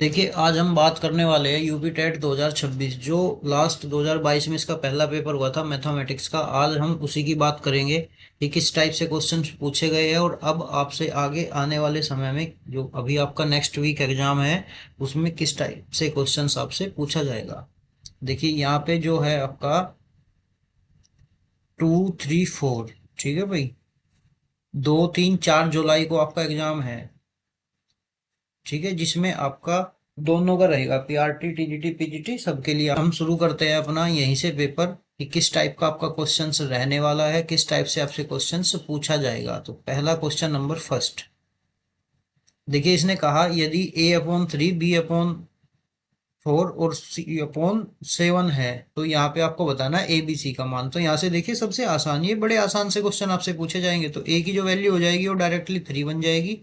देखिए, आज हम बात करने वाले हैं यूपी टेट 2026 जो लास्ट 2022 में इसका पहला पेपर हुआ था मैथमेटिक्स का। आज हम उसी की बात करेंगे कि किस टाइप से क्वेश्चन पूछे गए हैं और अब आपसे आगे आने वाले समय में जो अभी आपका नेक्स्ट वीक एग्जाम है उसमें किस टाइप से क्वेश्चंस आपसे पूछा जाएगा। देखिए, यहाँ पे जो है आपका 2, 3, 4, ठीक है भाई। 2, 3, 4 जुलाई को आपका एग्जाम है, ठीक है, जिसमें आपका दोनों का रहेगा, पीआरटी टीजीटी पीजीटी सबके लिए। हम शुरू करते हैं अपना यहीं से पेपर कि किस टाइप का आपका क्वेश्चंस रहने वाला है, किस टाइप से आपसे क्वेश्चंस पूछा जाएगा। तो पहला क्वेश्चन नंबर फर्स्ट। देखिए, इसने कहा यदि A/3 B/4 और C/7 है तो यहाँ पे आपको बताना है ABC का मान। तो यहाँ से देखिए, सबसे आसान, ये बड़े आसान से क्वेश्चन आपसे पूछे जाएंगे। तो A की जो वैल्यू हो जाएगी वो डायरेक्टली 3 बन जाएगी,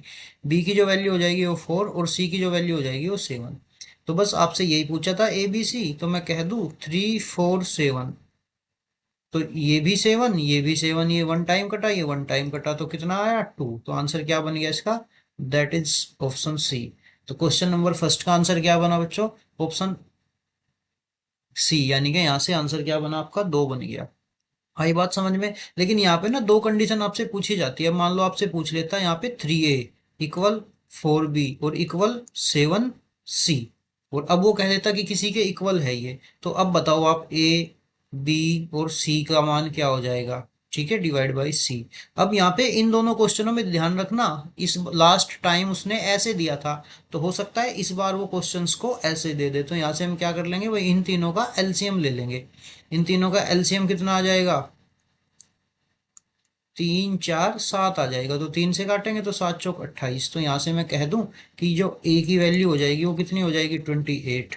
B की जो वैल्यू हो जाएगी वो 4 और C की जो वैल्यू हो जाएगी वो 7। तो बस आपसे यही पूछा था ABC, तो मैं कह दूं 3, 4, 7। तो ये भी 7, ये भी 7, ये वन टाइम कटा, ये वन टाइम कटा, तो कितना आया 2। तो आंसर क्या बन गया इसका? That is option C. तो क्वेश्चन नंबर फर्स्ट का आंसर क्या बना बच्चों? ऑप्शन सी, यानी कि यहाँ से आंसर क्या बना आपका? 2 बन गया। आई बात समझ में? लेकिन यहाँ पे ना दो कंडीशन आपसे पूछी जाती है। मान लो आपसे पूछ लेता है यहाँ पे 3A इक्वल 4B और इक्वल 7C, और अब वो कह देता कि किसी के इक्वल है ये। तो अब बताओ आप, A, B और C का मान क्या हो जाएगा? ठीक है, डिवाइड बाई C। अब यहाँ पे इन दोनों क्वेश्चनों में ध्यान रखना, इस लास्ट टाइम उसने ऐसे दिया था, तो हो सकता है इस बार वो क्वेश्चंस को ऐसे दे दे। तो यहाँ से हम क्या कर लेंगे भाई, इन तीनों का एलसीएम ले लेंगे। इन तीनों का एलसीएम कितना आ जाएगा? 3, 4, 7 आ जाएगा। तो 3 से काटेंगे तो 7 चौक 28। तो यहाँ से मैं कह दूं कि जो ए की वैल्यू हो जाएगी वो कितनी हो जाएगी? 28।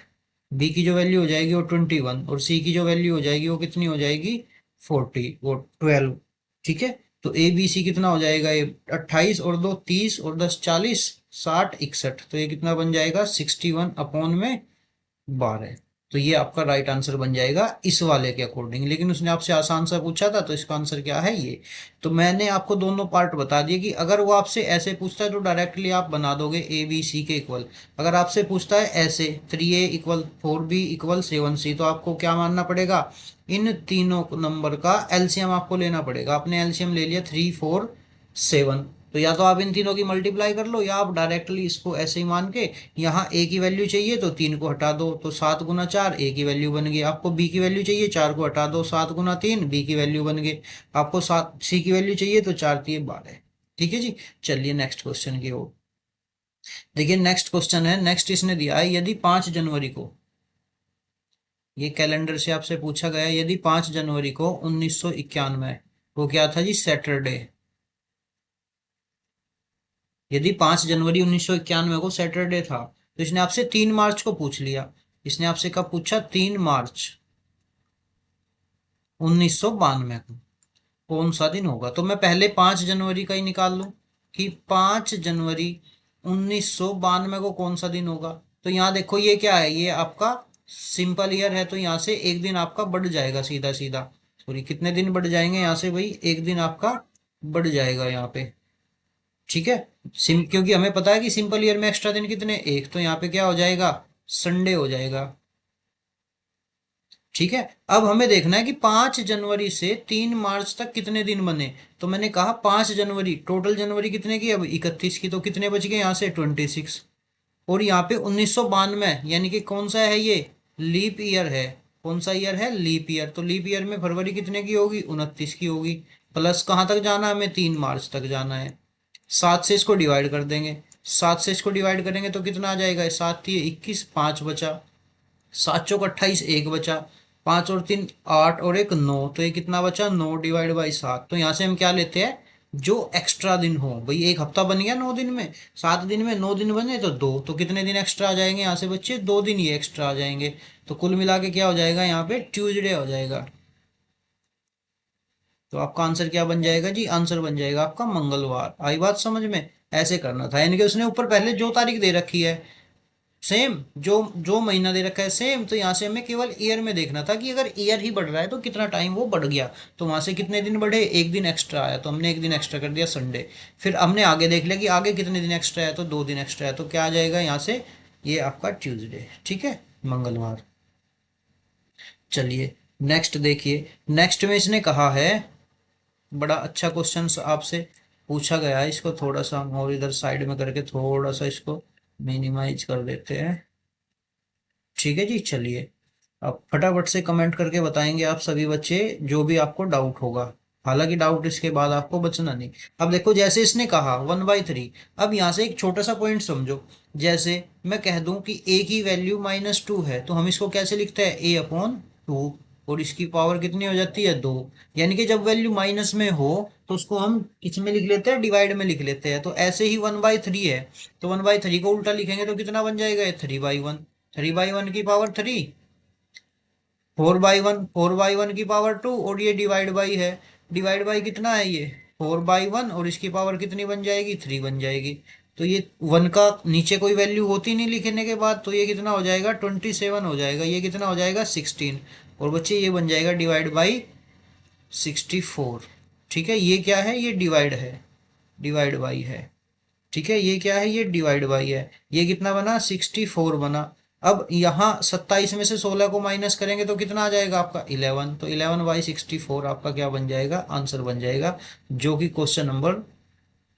बी की जो वैल्यू हो जाएगी वो 21 और सी की जो वैल्यू हो जाएगी वो कितनी हो जाएगी? 40 और 12। ठीक है, तो ए बी सी कितना हो जाएगा? ये 28 और 2 30 और 10 40, 60 61। तो ये कितना बन जाएगा? 61/12। तो ये आपका राइट आंसर बन जाएगा इस वाले के अकॉर्डिंग। लेकिन उसने आपसे आसान सा पूछा था, तो इसका आंसर क्या है? ये। तो मैंने आपको दोनों पार्ट बता दिए कि अगर वो आपसे ऐसे पूछता है तो डायरेक्टली आप बना दोगे ABC के इक्वल। अगर आपसे पूछता है ऐसे 3A equal 4B equal 7C, तो आपको क्या मानना पड़ेगा? इन तीनों नंबर का एलसीएम आपको लेना पड़ेगा। आपने एलसीएम ले लिया 3, 4, 7। तो या तो आप इन तीनों की मल्टीप्लाई कर लो, या आप डायरेक्टली इसको ऐसे ही मान के, यहाँ ए की वैल्यू चाहिए तो 3 को हटा दो, तो 7 गुना 4 ए की वैल्यू बन गई। आपको बी की वैल्यू चाहिए, 4 को हटा दो, 7 गुना 3 बी की वैल्यू बन गई। आपको 7 सी की वैल्यू चाहिए तो 4 3 12। ठीक है जी। चलिए नेक्स्ट क्वेश्चन की ओर। देखिए, नेक्स्ट क्वेश्चन है, नेक्स्ट इसने दिया है यदि 5 जनवरी को, ये कैलेंडर से आपसे पूछा गया है, यदि 5 जनवरी को 1991, वो क्या था जी? सैटरडे। यदि 5 जनवरी 1991 को सैटरडे था, तो इसने आपसे 3 मार्च को पूछ लिया। इसने आपसे कब पूछा? 3 मार्च 1992 को कौन सा दिन होगा। तो मैं पहले 5 जनवरी का ही निकाल लूं कि 5 जनवरी 1992 को कौन सा दिन होगा। तो यहाँ देखो, ये क्या है? ये आपका सिंपल ईयर है, तो यहाँ से एक दिन आपका बढ़ जाएगा सीधा सीधा। सॉरी, कितने दिन बढ़ जाएंगे यहाँ से भाई? एक दिन आपका बढ़ जाएगा यहाँ पे। ठीक है, क्योंकि हमें पता है कि सिंपल ईयर में एक्स्ट्रा दिन कितने? एक। तो यहाँ पे क्या हो जाएगा? संडे हो जाएगा। ठीक है, अब हमें देखना है कि 5 जनवरी से 3 मार्च तक कितने दिन बने। तो मैंने कहा 5 जनवरी, टोटल जनवरी कितने की? अब 31 की। तो कितने बच गए यहाँ से? 26। और यहाँ पे 1992, यानी कि कौन सा है ये? लीप ईयर है। कौन सा ईयर है? Leap year. तो लीप ईयर में फरवरी कितने की होगी? 29 की होगी। प्लस कहाँ तक जाना है हमें? 3 मार्च तक जाना है। 7 से इसको डिवाइड कर देंगे। 7 से इसको डिवाइड करेंगे तो कितना आ जाएगा? 7 3 21, 5 बचा। 7 चौक 28, एक बचा। 5 और 3 8 और एक 9, तो ये कितना बचा? 9/7। तो यहाँ से हम क्या लेते हैं? जो एक्स्ट्रा दिन हो भाई। एक हफ्ता बन गया 9 दिन में, 7 दिन में 9 दिन बने तो 2, तो कितने दिन एक्स्ट्रा आ जाएंगे यहाँ से बच्चे? 2 दिन ये एक्स्ट्रा आ जाएंगे। तो कुल मिला के क्या हो जाएगा यहाँ पे? ट्यूसडे हो जाएगा। तो आपका आंसर क्या बन जाएगा जी? आंसर बन जाएगा आपका मंगलवार। आई बात समझ में? ऐसे करना था, यानी कि उसने ऊपर पहले जो तारीख दे रखी है सेम, जो जो महीना दे रखा है सेम, तो यहाँ से हमें केवल ईयर में देखना था कि अगर ईयर ही बढ़ रहा है तो कितना टाइम वो बढ़ गया। तो वहां से कितने दिन बढ़े? एक दिन एक्स्ट्रा आया, तो हमने एक दिन एक्स्ट्रा कर दिया संडे। फिर हमने आगे देख लिया कि आगे कितने दिन एक्स्ट्रा है, तो 2 दिन एक्स्ट्रा है। तो क्या आ जाएगा यहाँ से? ये आपका ट्यूसडे, ठीक है, मंगलवार। चलिए नेक्स्ट देखिए, नेक्स्ट में इसने कहा है, बड़ा अच्छा क्वेश्चन आपसे पूछा गया है, इसको थोड़ा सा हम और इधर साइड में करके थोड़ा सा इसको मिनिमाइज कर देते हैं। ठीक है जी, चलिए अब फटाफट से कमेंट करके बताएंगे आप सभी बच्चे जो भी आपको डाउट होगा, हालांकि डाउट इसके बाद आपको बचना नहीं। अब देखो जैसे इसने कहा 1/3, अब यहाँ से एक छोटा सा पॉइंट समझो, जैसे मैं कह दूं कि ए की वैल्यू -2 है, तो हम इसको कैसे लिखते हैं, A/2, और इसकी पावर कितनी हो जाती है, 2। यानी कि जब वैल्यू माइनस में हो तो उसको हम किस में लिख लेते हैं, डिवाइड में लिख लेते हैं। तो ऐसे ही 1/3 है, तो 1/3 को उल्टा लिखेंगे तो कितना बन जाएगा, 3/1। 3/1 की पावर 3, 4/1, 4/1 की पावर 2, और ये डिवाइड बाई है, डिवाइड बाई कितना है ये, 4/1, और इसकी पावर कितनी बन जाएगी, 3 बन जाएगी। तो ये 1 का नीचे कोई वैल्यू होती नहीं लिखने के बाद, तो ये कितना हो जाएगा, 27 हो जाएगा, ये कितना हो जाएगा, 16। और बच्चे ये बन जाएगा डिवाइड बाई 64। ठीक है, ये क्या है, ये डिवाइड है, डिवाइड बाई है। ठीक है, ये क्या है, ये डिवाइड बाई है। ये कितना बना, 64 बना। अब यहाँ 27 में से 16 को माइनस करेंगे तो कितना आ जाएगा आपका, 11। तो 11/64 आपका क्या बन जाएगा, आंसर बन जाएगा, जो कि क्वेश्चन नंबर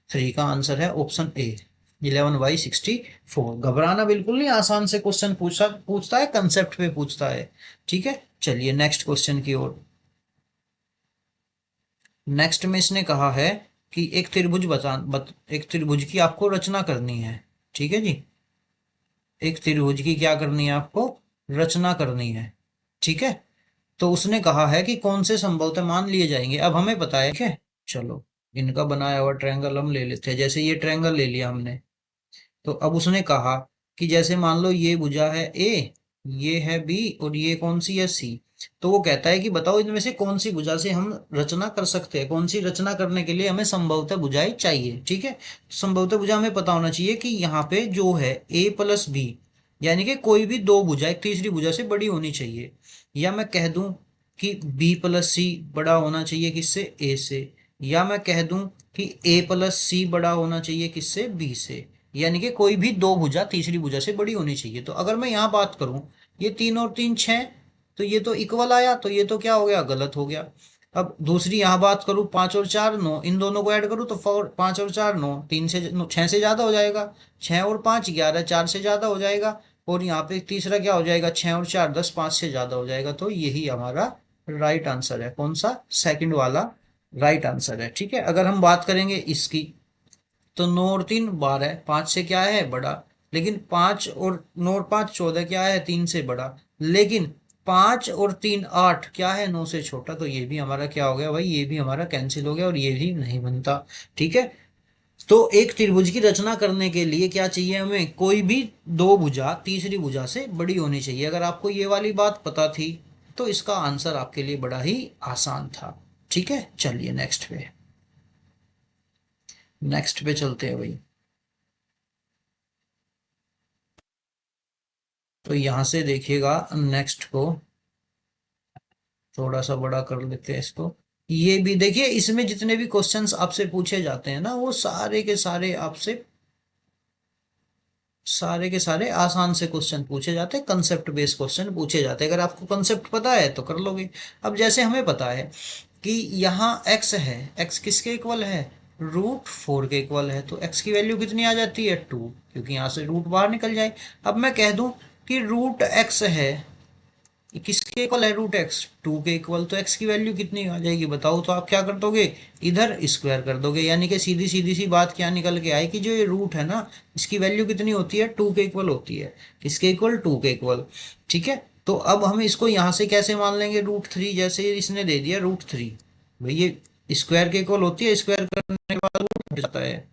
3 का आंसर है, ऑप्शन ए, 11/64। घबराना बिल्कुल नहीं, आसान से क्वेश्चन पूछता है, कंसेप्ट पे पूछता है। ठीक है, चलिए नेक्स्ट क्वेश्चन की ओर। नेक्स्ट में इसने कहा है कि एक त्रिभुज की आपको रचना करनी है। ठीक है जी, एक त्रिभुज की क्या करनी है आपको, रचना करनी है। ठीक है, तो उसने कहा है कि कौन से संभवतः मान लिए जाएंगे। अब हमें पता है, ठीक है, चलो इनका बनाया हुआ ट्रायंगल हम ले लेते हैं। जैसे ये ट्रायंगल ले लिया हमने, तो अब उसने कहा कि जैसे मान लो ये भुजा है ए, ये है बी, और ये कौन सी है, सी। तो वो कहता है कि बताओ इनमें से कौन सी भुजा से हम रचना कर सकते हैं, कौन सी रचना करने के लिए हमें संभवतः भुजाएं चाहिए। ठीक है, संभवतः भुजा हमें पता होना चाहिए कि यहाँ पे जो है A+B, यानी कि कोई भी दो भुजा एक तीसरी भुजा से बड़ी होनी चाहिए। या मैं कह दूं कि B+C बड़ा होना चाहिए किससे, ए से। या मैं कह दूं कि A+C बड़ा होना चाहिए किससे, बी से। यानी कि कोई भी दो भुजा तीसरी भुजा से बड़ी होनी चाहिए। तो अगर मैं यहाँ बात करूं, ये 3 और 3 6, तो ये तो इक्वल आया, तो ये तो क्या हो गया, गलत हो गया। अब दूसरी यहाँ बात करूं, 5 और 4 9, इन दोनों को ऐड करूं तो 5 और 4 9, 6 से ज्यादा हो जाएगा। 6 और 5 11, 4 से ज्यादा हो जाएगा। और यहाँ पे तीसरा क्या हो जाएगा, 6 और 4 10, 5 से ज्यादा हो जाएगा। तो यही हमारा राइट आंसर है, कौन सा, सेकंड वाला राइट आंसर है। ठीक है, अगर हम बात करेंगे इसकी, तो 9 और 3 12, 5 से क्या है, बड़ा। लेकिन 5 और 9 और 5 14 क्या है, 3 से बड़ा। लेकिन 5 और 3 8 क्या है, 9 से छोटा। तो ये भी हमारा क्या हो गया भाई, ये भी हमारा कैंसिल हो गया, और ये भी नहीं बनता। ठीक है, तो एक त्रिभुज की रचना करने के लिए क्या चाहिए हमें, कोई भी दो भुजा तीसरी भुजा से बड़ी होनी चाहिए। अगर आपको ये वाली बात पता थी तो इसका आंसर आपके लिए बड़ा ही आसान था। ठीक है, चलिए नेक्स्ट पे, नेक्स्ट पे चलते हैं भाई। तो यहां से देखिएगा नेक्स्ट को, थोड़ा सा बड़ा कर लेते हैं इसको। ये भी देखिए, इसमें जितने भी क्वेश्चंस आपसे पूछे जाते हैं ना, वो सारे के सारे आपसे, सारे के सारे आसान से क्वेश्चन पूछे जाते हैं, कंसेप्ट बेस्ड क्वेश्चन पूछे जाते हैं। अगर आपको कंसेप्ट पता है तो कर लोगे। अब जैसे हमें पता है कि यहाँ x है, x किसके इक्वल है, √4 के इक्वल है। तो x की वैल्यू कितनी आ जाती है, 2, क्योंकि यहाँ से रूट बाहर निकल जाए। अब मैं कह दूं कि √x है, किसके इक्वल है, √x 2 के इक्वल। तो x की वैल्यू कितनी आ जाएगी बताओ। तो आप क्या कर दोगे, इधर स्क्वायर कर दोगे। यानी कि सीधी सीधी सी बात क्या निकल के आई कि जो ये रूट है ना, इसकी वैल्यू कितनी होती है, 2 के इक्वल होती है। किसके इक्वल, 2 के इक्वल। ठीक है, तो अब हम इसको यहाँ से कैसे मान लेंगे, √3, जैसे इसने दे दिया √3, भाई ये स्क्वायर के इक्वल होती है, स्क्वायर करने के बाद रूट हट जाता है,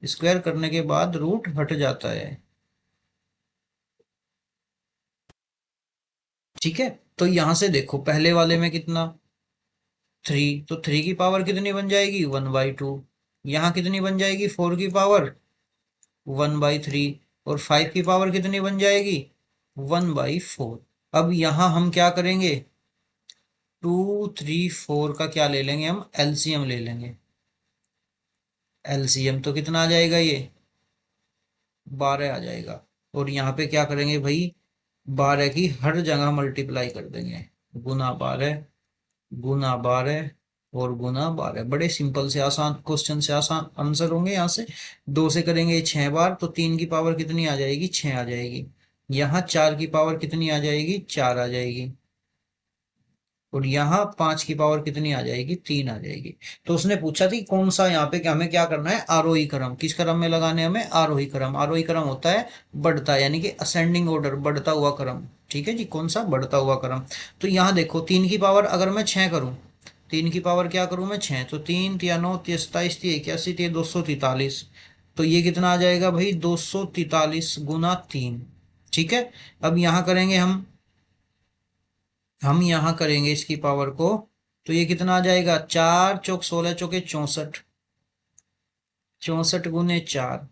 स्क्वायर करने के बाद रूट हट जाता है। ठीक है, तो यहां से देखो पहले वाले में कितना, 3, तो 3 की पावर कितनी बन जाएगी, 1/2। यहाँ कितनी बन जाएगी, 4 की पावर 1/3। और 5 की पावर कितनी बन जाएगी, 1/4। अब यहाँ हम क्या करेंगे, 2 3 4 का क्या ले लेंगे, हम एलसीएम ले लेंगे। एलसीएम तो कितना आ जाएगा, ये 12 आ जाएगा। और यहाँ पे क्या करेंगे भाई, 12 की हर जगह मल्टीप्लाई कर देंगे, गुना 12, गुना 12 और गुना 12। बड़े सिंपल से आसान क्वेश्चन से आसान आंसर होंगे। यहाँ से 2 से करेंगे 6 बार तो 3 की पावर कितनी आ जाएगी, 6 आ जाएगी। यहाँ 4 की पावर कितनी आ जाएगी, 4 आ जाएगी। और यहाँ 5 की पावर कितनी आ जाएगी, 3 आ जाएगी। तो उसने पूछा थी कौन सा, यहाँ पे क्या हमें क्या करना है, आरोही क्रम। किस क्रम में लगाने हमें, आरोही क्रम। आरोही क्रम होता है बढ़ता, यानी कि असेंडिंग ऑर्डर, बढ़ता हुआ क्रम। ठीक है जी, कौन सा, बढ़ता हुआ क्रम। तो यहाँ देखो 3 की पावर अगर मैं 6 करूँ, 3 की पावर क्या करूँ मैं, 6, तो 3 तिया 9 तिया 27 तिया 81 तिया 243। तो ये कितना आ जाएगा भाई, 243 गुना 3। ठीक है। अब यहाँ करेंगे हम यहाँ करेंगे इसकी पावर को, तो ये कितना आ जाएगा, 4 चौक 16 चौके 64, 64 गुने 4।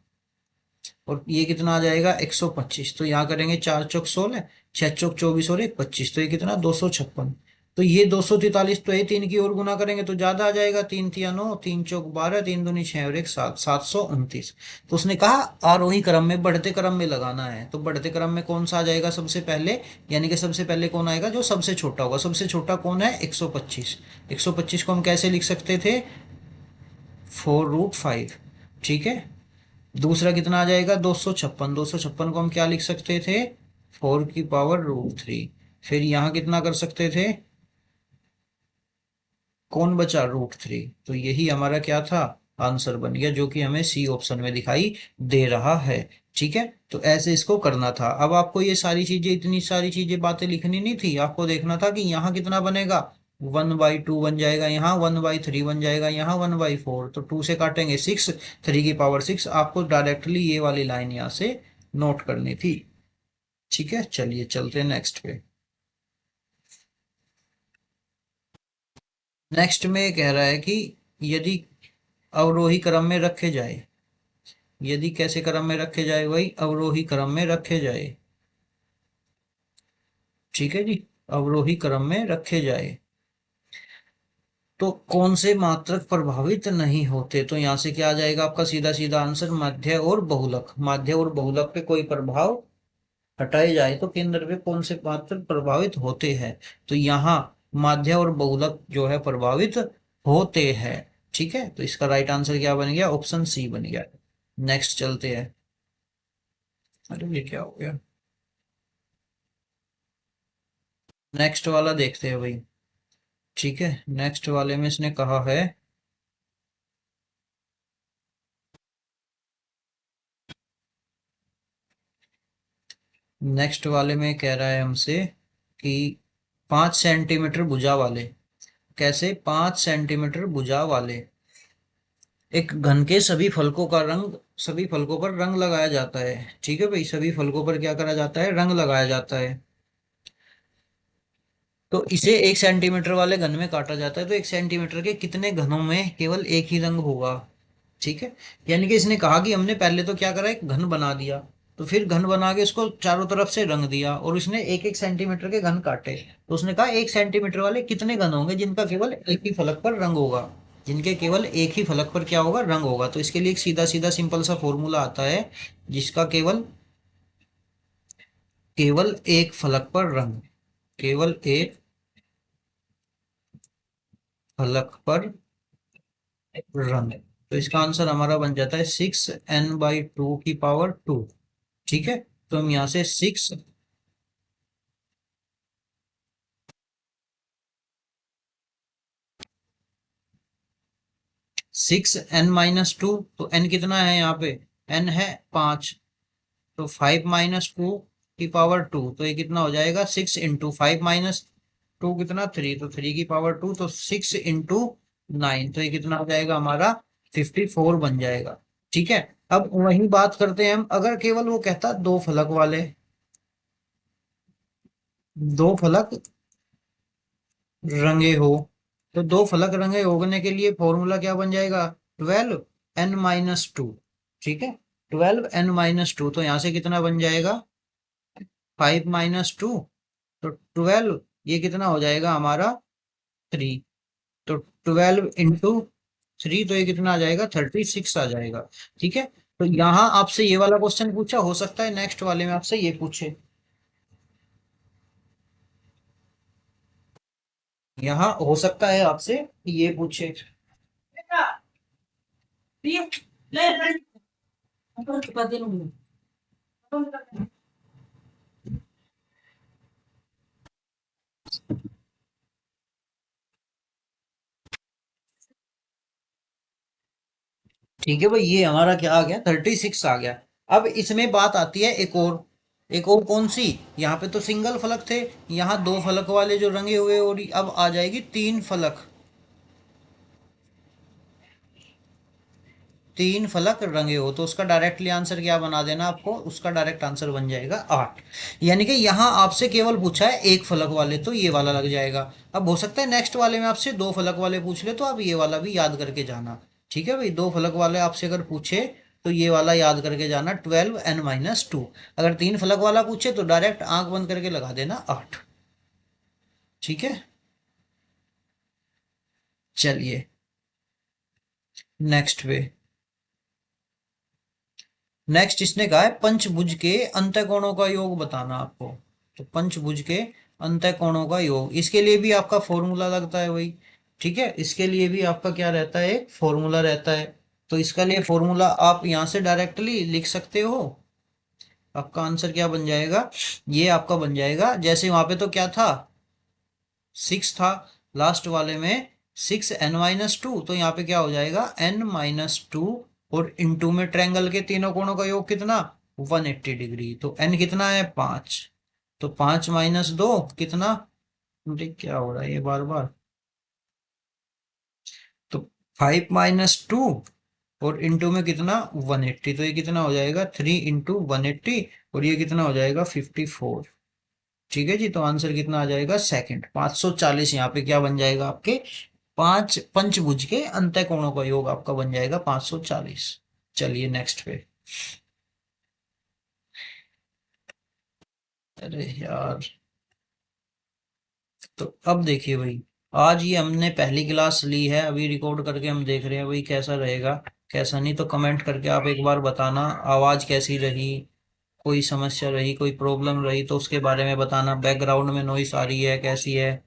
और ये कितना आ जाएगा, 125। तो यहाँ करेंगे 4 चौक 16, 6 चौक 24 और 1 25, तो ये कितना, 256। तो ये 243, तो ये 3 की ओर गुना करेंगे तो ज्यादा आ जाएगा, 3 तिया 9, 3 चौक 12, 3 दूनी 6 और 1 7, 729। तो उसने कहा आरोही क्रम में, बढ़ते क्रम में लगाना है। तो बढ़ते क्रम में कौन सा आ जाएगा सबसे पहले, यानी कि सबसे पहले कौन आएगा, जो सबसे छोटा होगा। सबसे छोटा कौन है, 125। 125 को हम कैसे लिख सकते थे, 4√5। ठीक है। दूसरा कितना आ जाएगा, 256। 256 को हम क्या लिख सकते थे, 4√3। फिर यहाँ कितना कर सकते थे, कौन बचा, √3। तो यही हमारा क्या था, आंसर बन गया, जो कि हमें सी ऑप्शन में दिखाई दे रहा है। ठीक है। तो ऐसे इसको करना था। अब आपको ये सारी चीजें, इतनी सारी चीजें बातें लिखनी नहीं थी, आपको देखना था कि यहाँ कितना बनेगा, 1/2 बन जाएगा, यहाँ 1/3 बन जाएगा, यहाँ 1/4। तो 2 से काटेंगे 6, 3 की पावर 6। आपको डायरेक्टली ये वाली लाइन यहाँ से नोट करनी थी। ठीक है, चलिए चलते हैं नेक्स्ट पे। नेक्स्ट में कह रहा है कि यदि अवरोही क्रम में रखे जाए, यदि कैसे क्रम में रखे जाए, वही अवरोही क्रम में रखे जाए। ठीक है जी, अवरोही क्रम में रखे जाए तो कौन से मात्रक प्रभावित नहीं होते। तो यहां से क्या आ जाएगा आपका, सीधा सीधा आंसर, माध्य और बहुलक। माध्य और बहुलक पे कोई प्रभाव हटाए जाए तो केंद्र पे कौन से मात्रक प्रभावित होते हैं। तो यहाँ माध्य और बहुलक जो है प्रभावित होते हैं। ठीक है। तो इसका राइट आंसर क्या बन गया, ऑप्शन सी बन गया। नेक्स्ट चलते हैं। अरे ये क्या हो गया, नेक्स्ट वाला देखते हैं भाई। ठीक है, नेक्स्ट वाले में इसने कहा है, नेक्स्ट वाले में कह रहा है हमसे कि 5 सेंटीमीटर भुजा वाले, कैसे, 5 सेंटीमीटर भुजा वाले एक घन के सभी फलकों का रंग, सभी फलकों पर रंग लगाया जाता है। ठीक है भाई, सभी फलकों पर क्या करा जाता है, रंग लगाया जाता है। तो इसे 1 सेंटीमीटर वाले घन में काटा जाता है, तो 1 सेंटीमीटर के कितने घनों में केवल एक ही रंग होगा। ठीक है। यानी कि इसने कहा कि हमने पहले तो क्या करा, एक घन बना दिया, तो फिर घन बना के उसको चारों तरफ से रंग दिया, और उसने 1 1 सेंटीमीटर के घन काटे। तो उसने कहा 1 सेंटीमीटर वाले कितने घन होंगे जिनका केवल एक ही फलक पर रंग होगा, जिनके केवल एक ही फलक पर क्या होगा, रंग होगा। तो इसके लिए एक सीधा सीधा सिंपल सा फॉर्मूला आता है, जिसका केवल, केवल एक फलक पर रंग, केवल एक फलक पर रंग। तो इसका आंसर हमारा बन जाता है 6n/2 की पावर 2। ठीक है। तो हम यहाँ से 6n-2, तो n कितना है यहाँ पे, n है 5, तो 5-2 की पावर 2, तो ये कितना हो जाएगा, 6 × 5-2 कितना, 3, तो 3 की पावर 2, तो 6 × 9, तो ये कितना हो जाएगा हमारा, 54 बन जाएगा। ठीक है। अब वही बात करते हैं हम, अगर केवल वो कहता दो फलक वाले, दो फलक रंगे हो, तो दो फलक रंगे होने के लिए फॉर्मूला क्या बन जाएगा, 12n-2। ठीक है, 12n-2, तो यहां से कितना बन जाएगा, 5-2, तो 12, ये कितना हो जाएगा हमारा, 3। तो 12 × 3, तो ये कितना आ जाएगा, 36 आ जाएगा। ठीक है। तो यहाँ आपसे ये वाला क्वेश्चन पूछा, हो सकता है नेक्स्ट वाले में आपसे ये पूछे। यहाँ हो सकता है आपसे ये पूछे। ठीक है भाई, ये हमारा क्या आ गया, 36 आ गया। अब इसमें बात आती है एक और, एक और कौन सी, यहाँ पे तो सिंगल फलक थे, यहाँ दो फलक वाले जो रंगे हुए, और अब आ जाएगी तीन फलक। तीन फलक रंगे हो तो उसका डायरेक्टली आंसर क्या बना देना आपको, उसका डायरेक्ट आंसर बन जाएगा 8। यानी कि यहाँ आपसे केवल पूछा है एक फलक वाले, तो ये वाला लग जाएगा। अब हो सकता है नेक्स्ट वाले में आपसे दो फलक वाले पूछ ले, तो आप ये वाला भी याद करके जाना। ठीक है भाई, दो फलक वाले आपसे अगर पूछे तो ये वाला याद करके जाना, 12n-2। अगर तीन फलक वाला पूछे तो डायरेक्ट आंख बंद करके लगा देना 8। ठीक है, चलिए नेक्स्ट पे। नेक्स्ट इसने कहा है पंचभुज के अंतःकोणों का योग बताना आपको। तो पंचभुज के अंतःकोणों का योग, इसके लिए भी आपका फॉर्मूला लगता है वही। ठीक है, इसके लिए भी आपका क्या रहता है, एक फॉर्मूला रहता है। तो इसका लिए फॉर्मूला आप यहाँ से डायरेक्टली लिख सकते हो। आपका आंसर क्या बन जाएगा, ये आपका बन जाएगा, जैसे वहां पे तो क्या था, 6 था, लास्ट वाले में 6n-2, तो यहाँ पे क्या हो जाएगा n-2, और इनटू में ट्रायंगल के तीनों कोणों का योग कितना, 180 डिग्री। तो n कितना है, 5। तो 5 - 2 कितना, अरे क्या हो रहा है ये बार बार, तो 5 - 2, और इनटू में कितना 180, तो ये कितना हो जाएगा 3 × 180, और ये कितना हो जाएगा 54। ठीक है जी, तो आंसर कितना आ जाएगा सेकंड, 540। यहाँ पे क्या बन जाएगा आपके, पांच पंचभुज के अंतःकोणों का योग आपका बन जाएगा 540। चलिए नेक्स्ट पे। अरे यार, तो अब देखिए भाई, आज ये हमने पहली क्लास ली है, अभी रिकॉर्ड करके हम देख रहे हैं भाई कैसा रहेगा कैसा नहीं। तो कमेंट करके आप एक बार बताना आवाज कैसी रही, कोई समस्या रही, कोई प्रॉब्लम रही तो उसके बारे में बताना। बैकग्राउंड में नॉइस आ रही है कैसी है,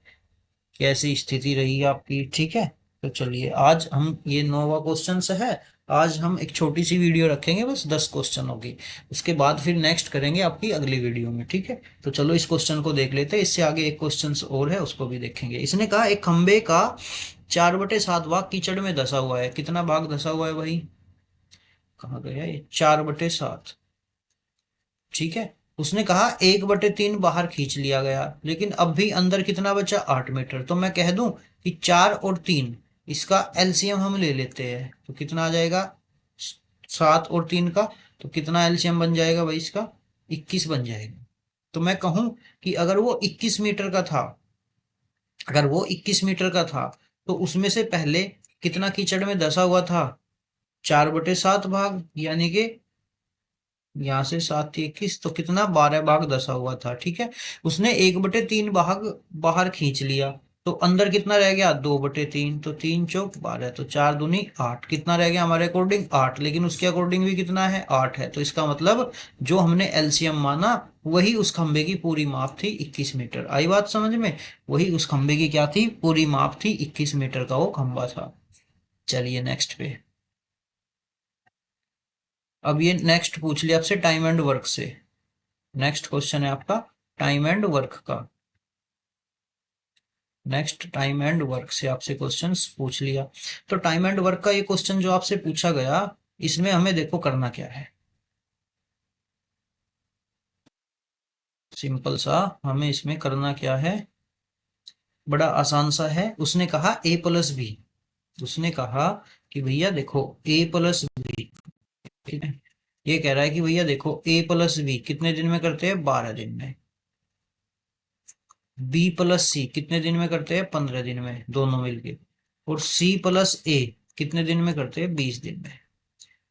कैसी स्थिति रही आपकी। ठीक है, तो चलिए आज हम, ये 9वां क्वेश्चन से है, आज हम एक छोटी सी वीडियो रखेंगे, बस 10 क्वेश्चन होगी। उसके बाद फिर नेक्स्ट करेंगे आपकी अगली वीडियो में। ठीक है, तो चलो इस क्वेश्चन को देख लेते हैं, इससे आगे एक क्वेश्चन और है उसको भी देखेंगे। इसने कहा एक खंबे का 4/7 भाग कीचड़ में धसा हुआ है, कितना भाग धसा हुआ है भाई, कहाँ गया ये, 4/7। ठीक है, उसने कहा 1/3 बाहर खींच लिया गया, लेकिन अब भी अंदर कितना बचा, 8 मीटर। तो मैं कह दूं कि 4 और 3, इसका एलसीएम हम ले लेते हैं, तो कितना आ जाएगा 7 और 3 का, तो कितना एलसीएम बन जाएगा भाई इसका, 21 बन जाएगा। तो मैं कहूं कि अगर वो 21 मीटर का था, अगर वो 21 मीटर का था, तो उसमें से पहले कितना कीचड़ में धसा हुआ था, 4/7 भाग, यानी कि यहाँ से 7 × 21, तो कितना 12 भाग धसा हुआ था। ठीक है, उसने 1/3 भाग बाहर खींच लिया, तो अंदर कितना रह गया, 2/3, तो 3 × 4 = 12, तो 4×2 = 8, कितना रह गया हमारे अकॉर्डिंग 8, लेकिन उसके अकॉर्डिंग भी कितना है 8 है। तो इसका मतलब जो हमने एलसीएम माना वही उस खंबे की पूरी माप थी, 21 मीटर। आई बात समझ में, वही उस खंबे की क्या थी, पूरी माप थी, 21 मीटर का वो खंबा था। चलिए नेक्स्ट पे। अब ये नेक्स्ट पूछ लिया आपसे टाइम एंड वर्क से। नेक्स्ट क्वेश्चन है आपका टाइम एंड वर्क का। नेक्स्ट टाइम एंड वर्क से आपसे क्वेश्चंस पूछ लिया। तो टाइम एंड वर्क का ये क्वेश्चन जो आपसे पूछा गया, इसमें हमें देखो करना क्या है, सिंपल सा हमें इसमें करना क्या है, बड़ा आसान सा है। उसने कहा a+b, उसने कहा कि भैया देखो a+b, ठीक है, ये कह रहा है कि भैया देखो a+b कितने दिन में करते हैं, 12 दिन में। b+c कितने दिन में करते हैं, 15 दिन में, दोनों मिलके। और c+a कितने दिन में करते हैं, 20 दिन में।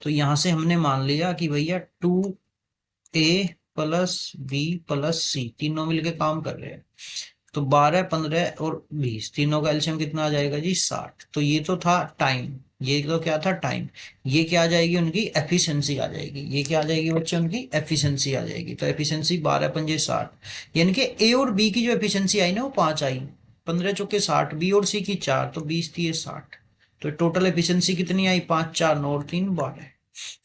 तो यहां से हमने मान लिया कि भैया 2a+b+c तीनों मिलके काम कर रहे हैं। तो 12, 15 और 20 तीनों का एलसीएम कितना आ जाएगा जी, 60। तो ये तो था टाइम, ये तो क्या था, टाइम। ये क्या आ जाएगी, उनकी एफिशिएंसी आ जाएगी। ये क्या आ जाएगी बच्चे, उनकी एफिशिएंसी आ जाएगी। तो एफिशिएंसी 12×5 = 60, यानी कि ए और बी की जो एफिशिएंसी आई ना वो 5 आई। 15×4 = 60, बी और सी की 4, तो 20×3 = 60। तो टोटल एफिशिएंसी कितनी आई, 5 4 9 और 3 12।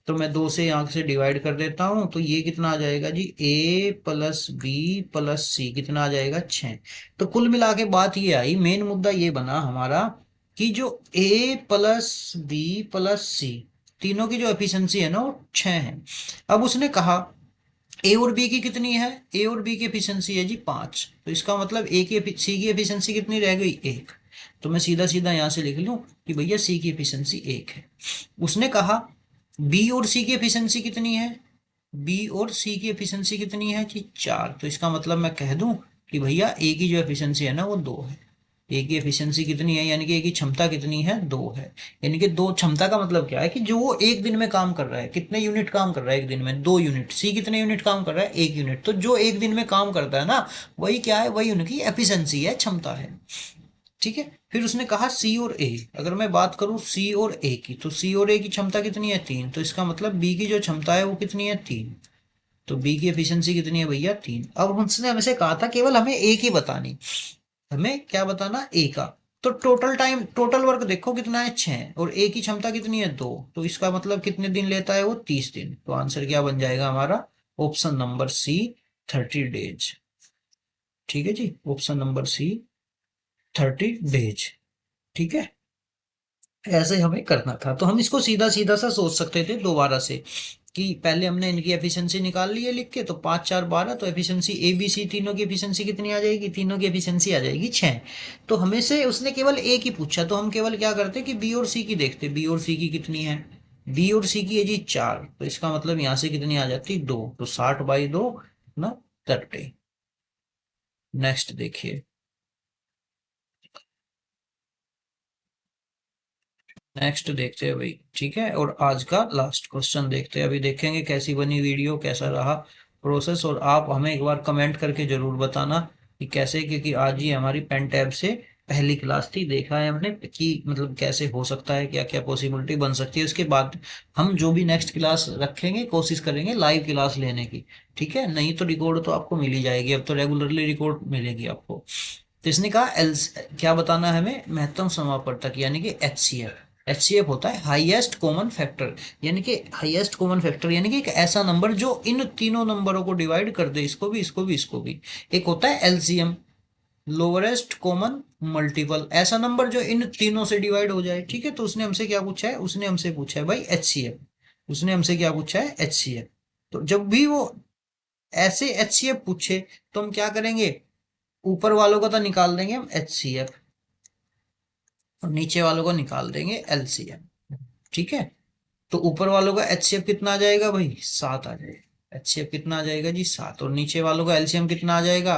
तो मैं 2 से यहाँ से डिवाइड कर देता हूँ, तो ये कितना आ जाएगा जी, ए प्लस बी प्लस सी कितना आ जाएगा, 6। तो कुल मिला के बात ये आई, मेन मुद्दा ये बना हमारा कि जो ए प्लस बी प्लस सी तीनों की जो एफिशिएंसी है ना वो 6 है। अब उसने कहा ए और बी की कितनी है, ए और बी की एफिशिएंसी है जी 5। तो इसका मतलब ए की सी की एफिशिएंसी कितनी रह गई, 1। तो मैं सीधा सीधा यहाँ से लिख लूँ कि भैया सी की एफिशिएंसी 1 है। उसने कहा बी और सी की एफिशिएंसी कितनी है, बी और सी की एफिशिएंसी कितनी है जी 4। तो इसका मतलब मैं कह दूं कि भैया ए की जो एफिशिएंसी है ना वो 2 है। ए की एफिशिएंसी कितनी है, यानी कि ए की क्षमता कितनी है, 2 है। यानी कि 2 क्षमता का मतलब क्या है कि जो वो एक दिन में काम कर रहा है, कितने यूनिट काम कर रहा है एक दिन में, 2 यूनिट। सी कितने यूनिट काम कर रहा है, 1 यूनिट। तो जो एक दिन में काम करता है ना वही क्या है, वही उनकी एफिशिएंसी है, क्षमता है। ठीक है। फिर उसने कहा सी और ए, अगर मैं बात करूं सी और ए की, तो सी और ए की क्षमता कितनी है, 3। तो इसका मतलब बी की जो क्षमता है वो कितनी है, 3। तो बी की एफिशिएंसी कितनी है भैया, 3। अब उसने हमसे कहा था केवल हमें ए की बतानी, हमें क्या बताना, ए का। तो टोटल टाइम, टोटल वर्क देखो कितना है, 6, और ए की क्षमता कितनी है, 2। तो इसका मतलब कितने दिन लेता है वो, 30 दिन। तो आंसर क्या बन जाएगा हमारा, ऑप्शन नंबर सी, 30 डेज। ठीक है जी, ऑप्शन नंबर सी, 30 डेज। ठीक है। ऐसे हमें करना था, तो हम इसको सीधा सीधा सा सोच सकते थे दोबारा से कि पहले हमने इनकी एफिशिएंसी निकाल ली है लिख के, तो 5 4 12। तो एफिशिएंसी ए बी सी तीनों की एफिशिएंसी कितनी आ जाएगी, तीनों की एफिशिएंसी आ जाएगी 6। तो हमें से उसने केवल ए की पूछा, तो हम केवल क्या करते कि बी और सी की देखते, बी और सी की कितनी है, बी और सी की है जी 4। तो इसका मतलब यहाँ से कितनी आ जाती, 2। तो 60/2 ना, 30। नेक्स्ट देखिए, नेक्स्ट देखते हैं भाई। ठीक है, और आज का लास्ट क्वेश्चन देखते हैं। अभी देखेंगे कैसी बनी वीडियो, कैसा रहा प्रोसेस, और आप हमें एक बार कमेंट करके जरूर बताना कि कैसे, क्योंकि आज ही हमारी पेन टैब से पहली क्लास थी, देखा है हमने कि मतलब कैसे हो सकता है, क्या क्या पॉसिबिलिटी बन सकती है। उसके बाद हम जो भी नेक्स्ट क्लास रखेंगे कोशिश करेंगे लाइव क्लास लेने की। ठीक है, नहीं तो रिकॉर्ड तो आपको मिल ही जाएगी, अब तो रेगुलरली रिकॉर्ड मिलेगी आपको। तो इसने कहा एल, क्या बताना है हमें, महत्तम समापवर्तक यानी कि एचसीएफ। एचसीएफ होता है हाईएस्ट कॉमन फैक्टर, यानी कि हाईएस्ट कॉमन फैक्टर यानी कि एक ऐसा नंबर जो इन तीनों नंबरों को डिवाइड कर दे, इसको भी इसको भी इसको भी। एक होता है एलसीएम, लोअरेस्ट कॉमन मल्टीपल, ऐसा नंबर जो इन तीनों से डिवाइड हो जाए। ठीक है, तो उसने हमसे क्या पूछा है, उसने हमसे पूछा है भाई एचसीएफ। उसने हमसे क्या पूछा है, एचसीएफ। तो जब भी वो ऐसे एचसीएफ पूछे तो हम क्या करेंगे, ऊपर वालों का तो निकाल देंगे हम एचसीएफ, और नीचे वालों को निकाल देंगे एलसीएम। ठीक है। तो ऊपर वालों का एचसीएफ कितना आ जाएगा भाई, 7 आ जाएगा। एचसीएफ कितना आ जाएगा जी, 7। और नीचे वालों का एलसीएम कितना आ जाएगा,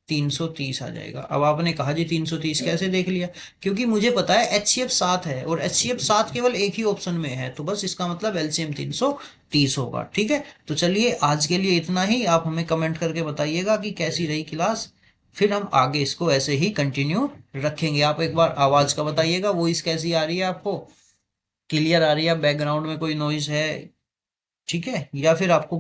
330 आ जाएगा। अब आपने कहा जी 330 कैसे देख लिया, क्योंकि मुझे पता है एचसीएफ 7 है, और एचसीएफ 7 केवल एक ही ऑप्शन में है, तो बस इसका मतलब एलसीएम 330 होगा। ठीक है, तो चलिए आज के लिए इतना ही। आप हमें कमेंट करके बताइएगा कि कैसी रही क्लास, फिर हम आगे इसको ऐसे ही कंटिन्यू रखेंगे। आप एक बार आवाज का बताइएगा, वॉइस कैसी आ रही है आपको, क्लियर आ रही है, बैकग्राउंड में कोई नॉइज है, ठीक है, या फिर आपको